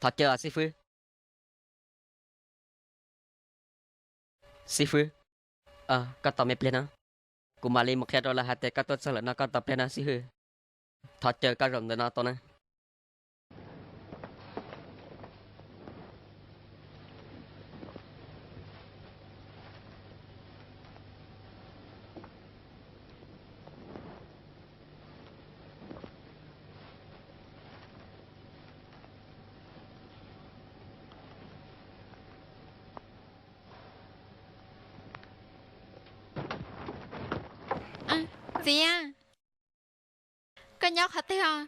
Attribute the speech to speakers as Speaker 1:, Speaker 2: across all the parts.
Speaker 1: อเจอสิฟื้อสิฟื้อก็ต่อไม่เปลี่ยนนะกูมาเลยมาแค่ดอลลาร์หาแต่ก็ตัวเสลนะก็ต่อเปลี่ยนนะสิฟื้อถอดเจอก็รวมเดินเอาตัวนะ
Speaker 2: À, gì à? Cái nhóc hả thế hả?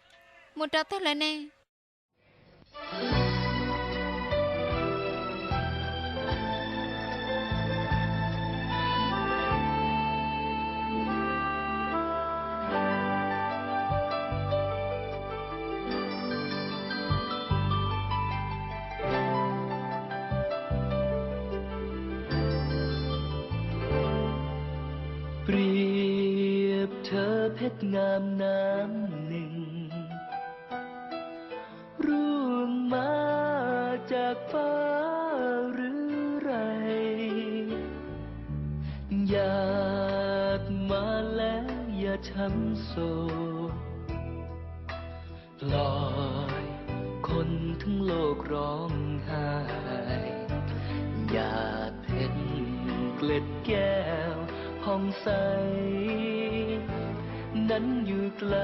Speaker 2: Một trò thế lên nè.
Speaker 3: เปรียบเธอเพชรงามน้ำหนึ่งร่วงมาจากฟ้าหรือไรหยาดมาแล้วอย่าช้ำโศกปล่อยคนทั้งโลกร้องไห้หยาดเพชรเกล็ดแก้วห้องใสนั้นอยู่ไกล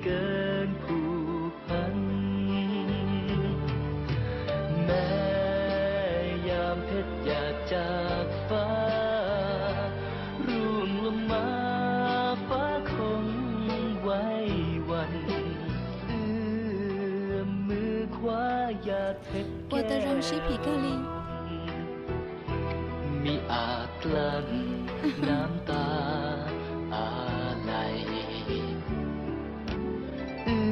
Speaker 3: เกินผูกพันแม้ยามเพชรอยากจากฟ้าร่วงลงมาฟ้าคงไว้วันเอื้อมมือคว้าหยาดเพชรแก้
Speaker 2: Ủa tao rong ship hỉ cơ li.
Speaker 3: มิอาจกลั้นน้ำตาอะไรเอื้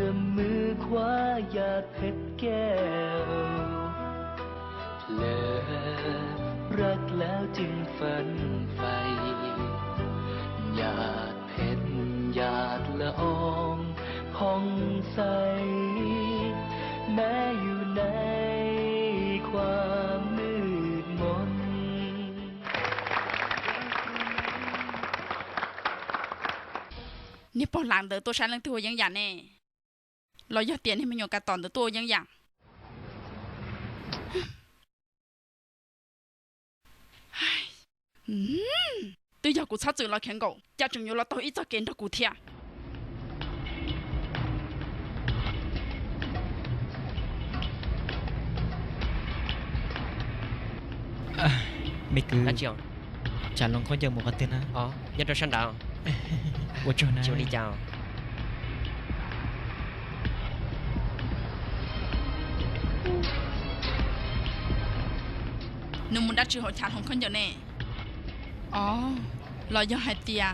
Speaker 3: อมมือคว้าหยาดเพชรแก้วเพลอรักแล้วจึงฝันใฝ่หยาดเพชรหยาดละอองผ่องใสแม้อยู่ในความมืดมน
Speaker 4: นี่ปอหลังเดอตัวฉันเรื่องตัวยังอย่างแน่เราอยากเตียนให้มันอยู่กันตอนตัวยังอย่างตัวอยากกูชัดจืดเราแข็งกูอยากจึงอยู่เราตัวอีจะเกณฑ์ตัวกูเทีย
Speaker 5: ไม่คือ
Speaker 1: นั่นเชียว
Speaker 5: ฉันลงคนจากหมู่กันเต้นนะ
Speaker 1: อ๋อยัดตัวฉันดาว
Speaker 5: ว่าจนะ
Speaker 1: ชิวลีเจ้า
Speaker 4: นุ่มมุนดัชชื่อหัวชาของคนอย่างแน่อ๋อเราอยากให้เตีย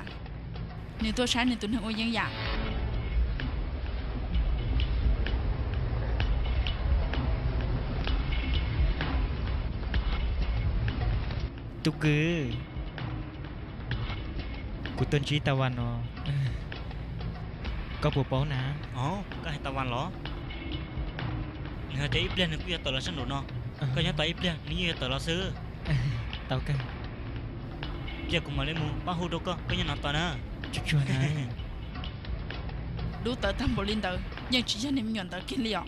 Speaker 4: ในตัวฉันในตัวนึงโอ้ยังอย่าง
Speaker 5: ตุกคือกูต้นชี้ตะวันเนาะก็ปูเป้านะ
Speaker 6: อ๋อก็ให้ตะวันเหรอนี่จะอีเปลี่ยนกูจะต่อละฉันหนูเนาะก็ยังต่ออีเปลี่ยนนี่จะต่อละซื้อ
Speaker 5: เต่ากัน
Speaker 6: เรียกกูมาเลยมูป้าฮูดก็ยังนับต่อนะ
Speaker 5: ชัวร์นะ
Speaker 4: ดูเตอทำบรินเตอยังชี้ยันในมันหย่อนเตอกินเลี้ยว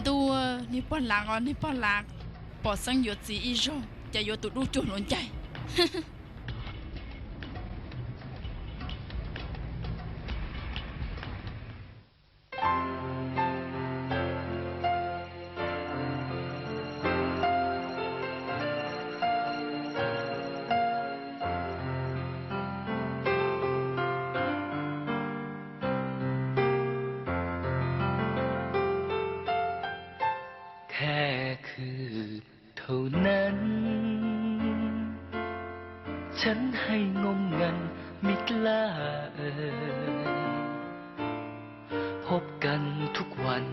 Speaker 4: ดูนี่ป้อนหลักอ๋อนี่ป้อนหลักปอสังหยดสีอีโจจะหยดตุดูจุนหลนใจ
Speaker 3: แค่คืบเท่านั้น ฉันให้งมงันไม่กล้าพบกันทุกวัน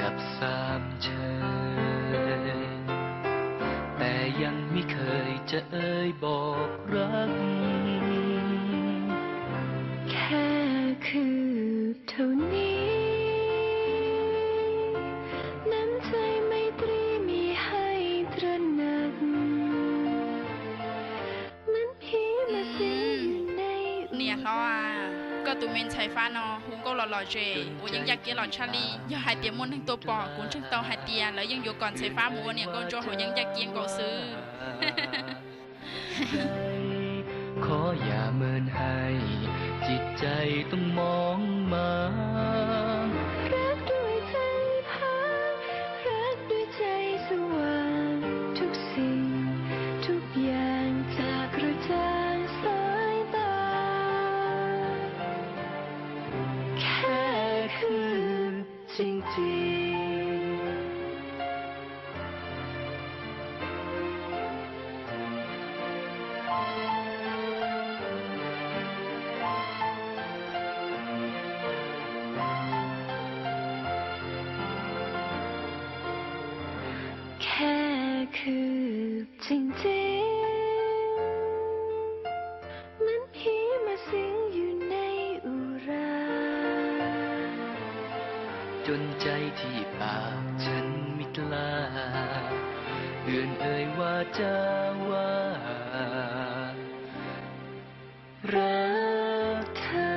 Speaker 3: กับสามเชยแต่ยังไม่เคยจะเอ่ยบอกรัก
Speaker 2: แค่คืบเท่านี้
Speaker 4: cho tụi mình xài phá nó hùng câu lò chê ủa những giặc kia lò Charlie giờ hai tiếng môn thằng tô bò cũng chân tàu hai tiếng lấy những vô còn xài phá mua nè con cho hồi những giặc kia cầu sư
Speaker 3: ขออย่าเมินให้ จิตใจต้องมองมา
Speaker 7: รักด้วยใจพักรักด้วยใจสว่างทุกสิ่งทุกอย่างจากกระจ่างสายตา
Speaker 3: แค่คือจริงๆ
Speaker 7: แค่คือจริงๆเหมือนผีมาสิงอยู่ในอุรา
Speaker 3: จนใจที่ปากฉันไม่กล้าเอื่อนเอ่ยว่าจะว่า รักเธอ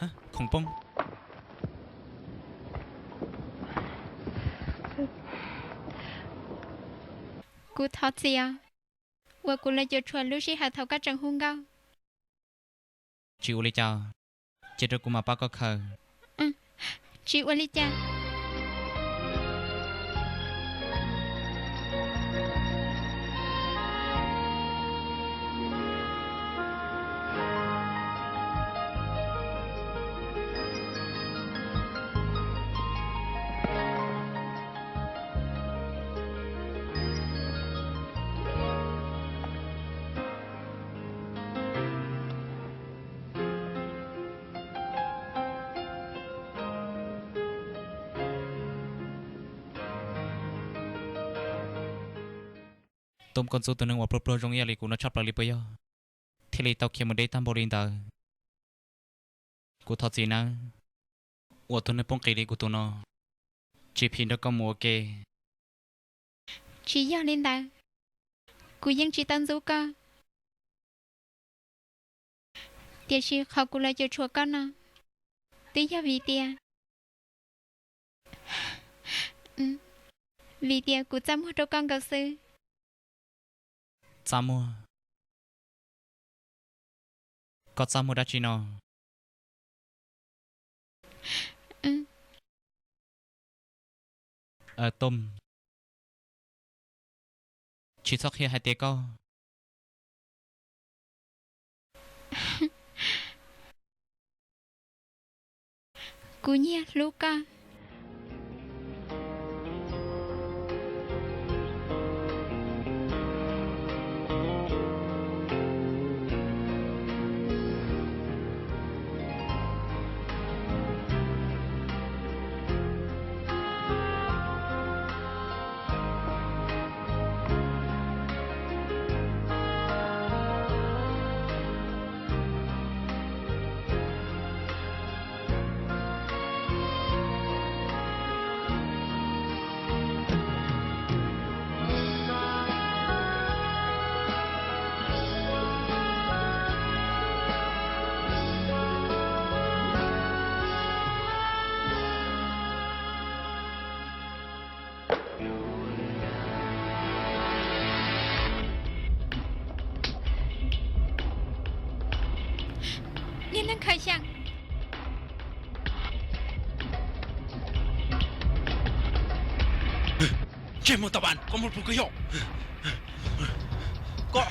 Speaker 6: ฮะของป้อง
Speaker 2: กูทอดเสียว่ากูเลยจะชวนลูกชิหาเท่ากับจังหุงเกา
Speaker 6: chịu lấy chào chết rồi cũng mà bác có khờ
Speaker 2: ชีวลิจ้า
Speaker 6: tôm con số tụi nó ngọc pro trong nhà này cũng nó chắp lại bây giờ thì lấy tao kia một đây tam bồ lên tờกูทอดสีนะอวดทนในป้องกีดีกูตัวน้อจีพินแล้วก็มัวเก
Speaker 2: ชียอลินดากูยังชีตันซูกาเดี๋ยวชีเขากูเลยจะชัวกันนะตียาวีเตียวีเตียกูจำหัวตัวกันกับซื้อ
Speaker 6: จามัวก็จามัวได้จีนอต้มชีสอกเฮียให้เตก็
Speaker 2: กูเนี่ยลูกกาเนี่ยนั่งใครช่าง
Speaker 6: เจมส์ตะวันก็มุดปุกยกก็